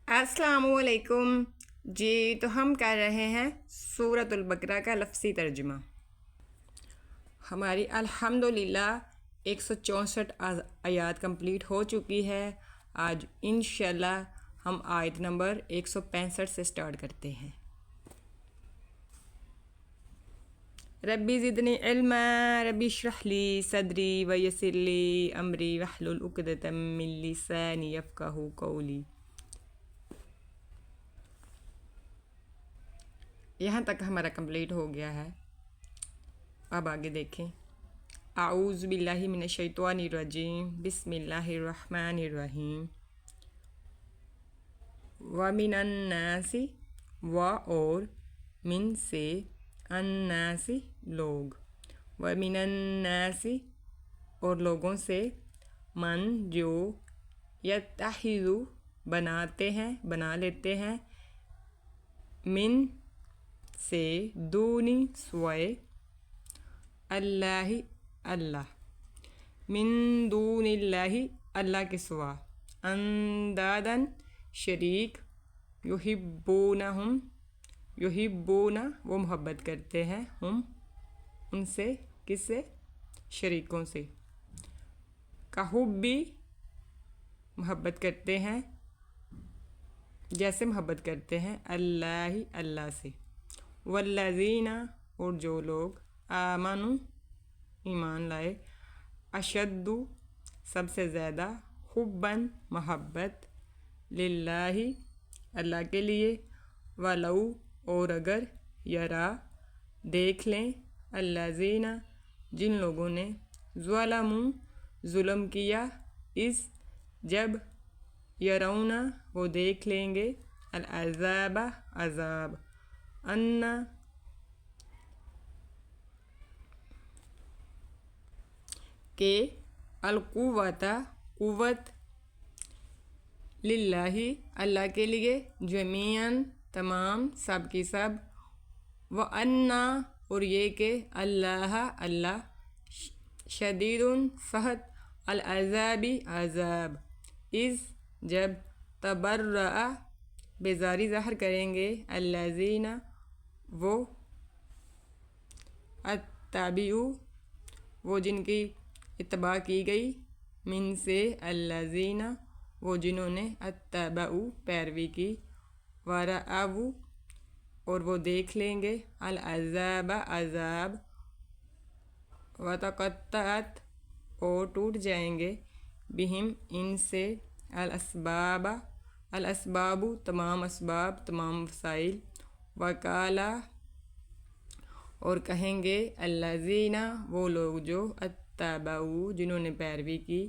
السلام علیکم جی، تو ہم کر رہے ہیں سورۃ البقرہ کا لفظی ترجمہ۔ ہماری الحمدللہ 164 آیات کمپلیٹ ہو چکی ہے۔ آج انشاءاللہ ہم آیت نمبر 165 سے سٹارٹ کرتے ہیں۔ ربی زدنی علما ربی اشرح لی صدری ویسر لی امری واحلل عقدۃ من لسانی یفقہوا قولی۔ یہاں تک ہمارا کمپلیٹ ہو گیا ہے۔ اب آگے دیکھیں۔ اعوذ باللہ من الشیطان الرجیم، بسم اللہ الرحمن الرحیم۔ وَمِنَ النَّاسِ اور من سے، الناس لوگ، وَمِنَ النَّاسِ اور لوگوں سے، من جو، یتخذ بناتے ہیں، بنا لیتے ہیں، من سے، دونی سوائے، اللہ اللہ، من دون اللہ اللہ کے سوا، اندادن شریک، یحبونہم یحبون وہ محبت کرتے ہیں، ہم ان سے، کس سے؟ شریکوں سے، کحبی محبت کرتے ہیں، جیسے محبت کرتے ہیں، اللہ اللہ سے، والذین اور جو لوگ، آمنوا ایمان لائے، اشد سب سے زیادہ، حباً محبت، للہ اللہ کے لیے، ولو اور اگر، یرا دیکھ لیں، الذین جن لوگوں نے، ظلموا ظلم کیا، اس جب، یرون وہ دیکھ لیں گے، العذاب عذاب، ان کہ، القوۃ قوت، للہ اللہ کے لیے، جمیعاً تمام، سب کی سب، وَأَنَّ اور یہ کہ، اللہ اللہ، شدید سخت، العذاب عذاب، اس جب، تبرأ بیزاری ظاہر کریں گے، الذین وہ، اتبعوا وہ جن کی اتباع کی گئی، من سے، الذین وہ جنہوں نے، اتبعوا پیروی کی، ورأوا اور وہ دیکھ لیں گے، العذاب عذاب، وتقطعت اور ٹوٹ جائیں گے، بہم ان سے، الاسباب الاسباب تمام اسباب، تمام وسائل، وقالا اور کہیں گے، الذین وہ لوگ جو، اتبعوا جنہوں نے پیروی کی،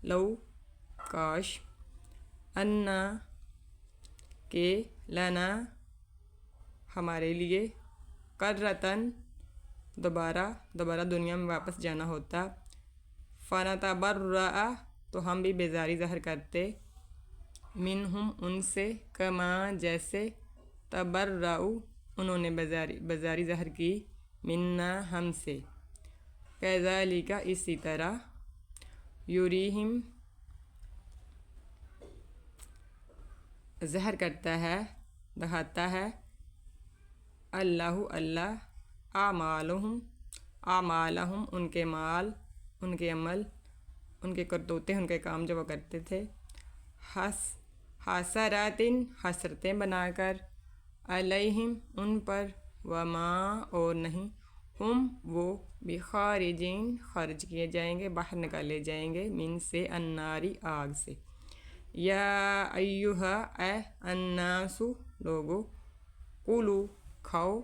لو کاش، انا کہ، لنا ہمارے لیے، کرتن دوبارہ دنیا میں واپس جانا ہوتا، فنتبرأ تو ہم بھی بیزاری ظاہر کرتے، منہم ان سے، کما جیسے، تبرؤ انہوں نے بیزاری ظاہر کی، منا ہم سے، کذالک اسی طرح، یریہم ظاہر کرتا ہے، دکھاتا ہے، اللہ اللہ، اعمالہم ان کے مال، ان کے عمل، ان کے کرتوتے، ان کے کام جو وہ کرتے تھے، حسرات حسرتیں بنا کر، علیہم ان پر، وما اور نہیں، ہم وہ، بخارجین خارج کیے جائیں گے، باہر نکالے جائیں گے، من سے، الناری آگ سے، یا ایہا اے الناس لوگو، کلوا کھاؤ،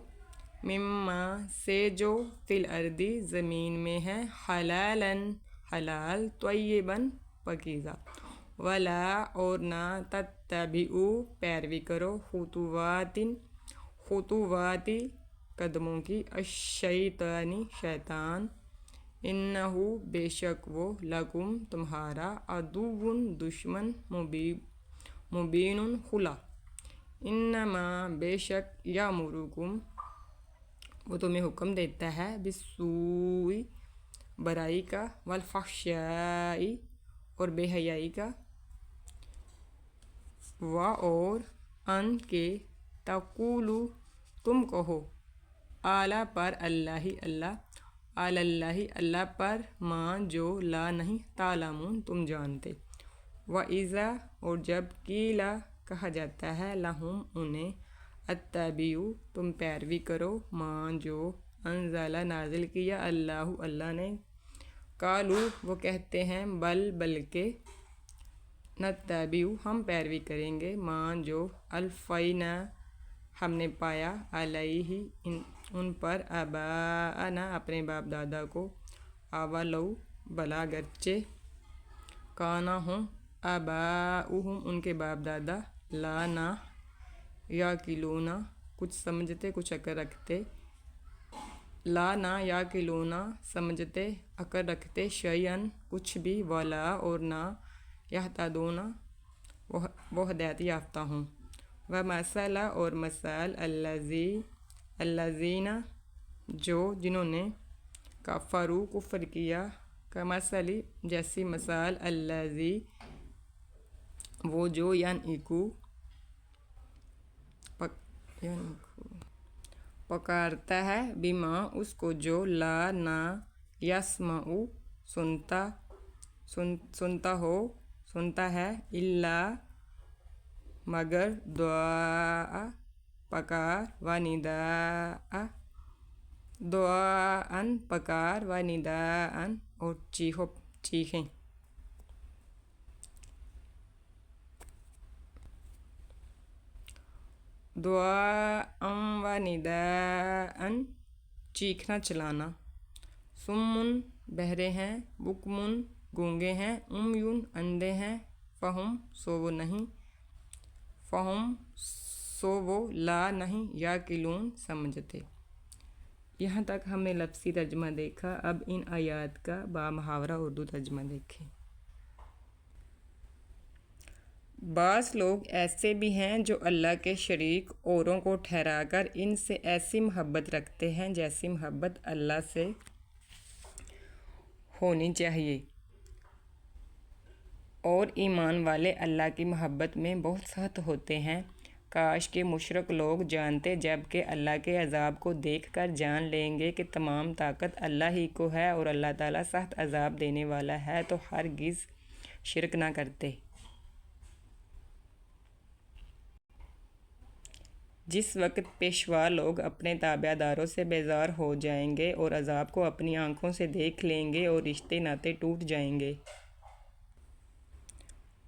مما سے جو، فی الارض زمین میں ہے، حلالاً حلال، طیباً پاکیزہ، ولا اور نہ، تتبعوا پیروی کرو، خطوات قدموں کی، الشیطانی شیطان، انہ بے شک وہ، لکم تمہارا، عدو دشمن، مبین کھلا، انما بے شک، یامرکم وہ تمہیں حکم دیتا ہے، بالسوء برائی کا، والفحشاء اور بے حیائی کا، و اور ان کے تقولو تم کہو اعلیٰ پر اللہ اللہ پر ماں جو لا نہیں تعلمون تم جانتے و اذا اور جب قیلا کہا جاتا ہے لہم انہیں اتبعوا تم پیروی کرو ماں جو انزل نازل کیا اللہ نے قالوا وہ کہتے ہیں بلکہ نتبعوا ہم پیروی کریں گے ماں جو الفینا ہم نے پایا علیہ ان پر آباءنا اپنے باپ دادا کو اولو بلا گرچہ کانا ہوں آباؤہم ان کے باپ دادا لا نہ یاقلون کچھ سمجھتے کچھ عقل رکھتے لا نہ یاقلون سمجھتے عقل رکھتے شیئن کچھ بھی ولا اور نہ یہتدون وہ ہدایت یافتہ ہوں ومثل اور مثال الذین جنہوں نے کفروا کفر کیا کمثل جیسی مثال الذی وہ جو پکارتا ہے بما اس کو جو لا نہ یسمع سنتا ہے الا مگر دعاء پکار و نداء دعاءن پکار و نداءن اور چیخیں دعاء و نداءن چیخنا چلانا سمن بہرے ہیں بکمن گونگے ہیں عمیون اندھے ہیں فہم سو وہ لا نہیں یاقلون سمجھتے۔ یہاں تک ہم نے لفظی ترجمہ دیکھا، اب ان آیات کا بامحاورہ اردو ترجمہ دیکھیں۔ بعض لوگ ایسے بھی ہیں جو اللہ کے شریک اوروں کو ٹھہرا کر ان سے ایسی محبت رکھتے ہیں جیسی محبت اللہ سے ہونی چاہیے، اور ایمان والے اللہ کی محبت میں بہت سخت ہوتے ہیں۔ کاش کہ مشرک لوگ جانتے، جب کہ اللہ کے عذاب کو دیکھ کر جان لیں گے کہ تمام طاقت اللہ ہی کو ہے اور اللہ تعالیٰ سخت عذاب دینے والا ہے، تو ہرگز شرک نہ کرتے۔ جس وقت پیشوا لوگ اپنے تابع داروں سے بیزار ہو جائیں گے اور عذاب کو اپنی آنکھوں سے دیکھ لیں گے اور رشتے ناطے ٹوٹ جائیں گے،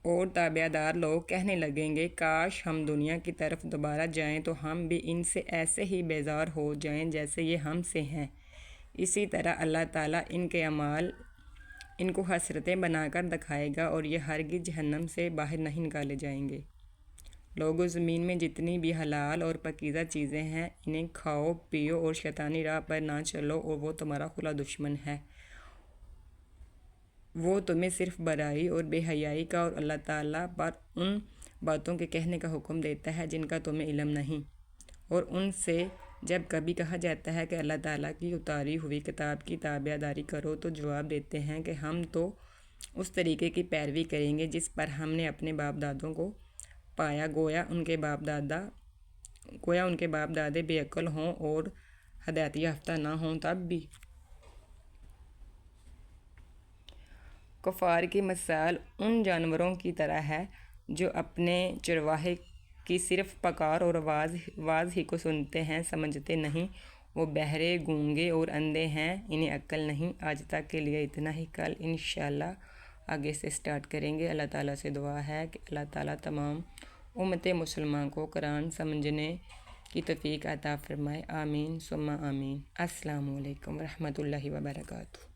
اور تابع دار لوگ کہنے لگیں گے کاش ہم دنیا کی طرف دوبارہ جائیں تو ہم بھی ان سے ایسے ہی بیزار ہو جائیں جیسے یہ ہم سے ہیں۔ اسی طرح اللہ تعالیٰ ان کے اعمال ان کو حسرتیں بنا کر دکھائے گا اور یہ ہرگز جہنم سے باہر نہیں نکالے جائیں گے۔ لوگو زمین میں جتنی بھی حلال اور پاکیزہ چیزیں ہیں انہیں کھاؤ پیو اور شیطانی راہ پر نہ چلو، اور وہ تمہارا کھلا دشمن ہے۔ وہ تمہیں صرف برائی اور بے حیائی کا اور اللہ تعالیٰ پر ان باتوں کے کہنے کا حکم دیتا ہے جن کا تمہیں علم نہیں، اور ان سے جب کبھی کہا جاتا ہے کہ اللہ تعالیٰ کی اتاری ہوئی کتاب کی تابع داری کرو تو جواب دیتے ہیں کہ ہم تو اس طریقے کی پیروی کریں گے جس پر ہم نے اپنے باپ دادوں کو پایا، گویا ان کے باپ دادے بے عقل ہوں اور ہدایت یافتہ نہ ہوں تب بھی۔ کفار کی مثال ان جانوروں کی طرح ہے جو اپنے چرواہے کی صرف پکار اور آواز ہی کو سنتے ہیں، سمجھتے نہیں۔ وہ بہرے، گونگے اور اندھے ہیں، انہیں عقل نہیں۔ آج تک کے لیے اتنا ہی، کل انشاءاللہ آگے سے سٹارٹ کریں گے۔ اللہ تعالیٰ سے دعا ہے کہ اللہ تعالیٰ تمام امت مسلمان کو قرآن سمجھنے کی توفیق عطا فرمائے، آمین ثم آمین۔ السلام علیکم ورحمۃ اللہ وبرکاتہ۔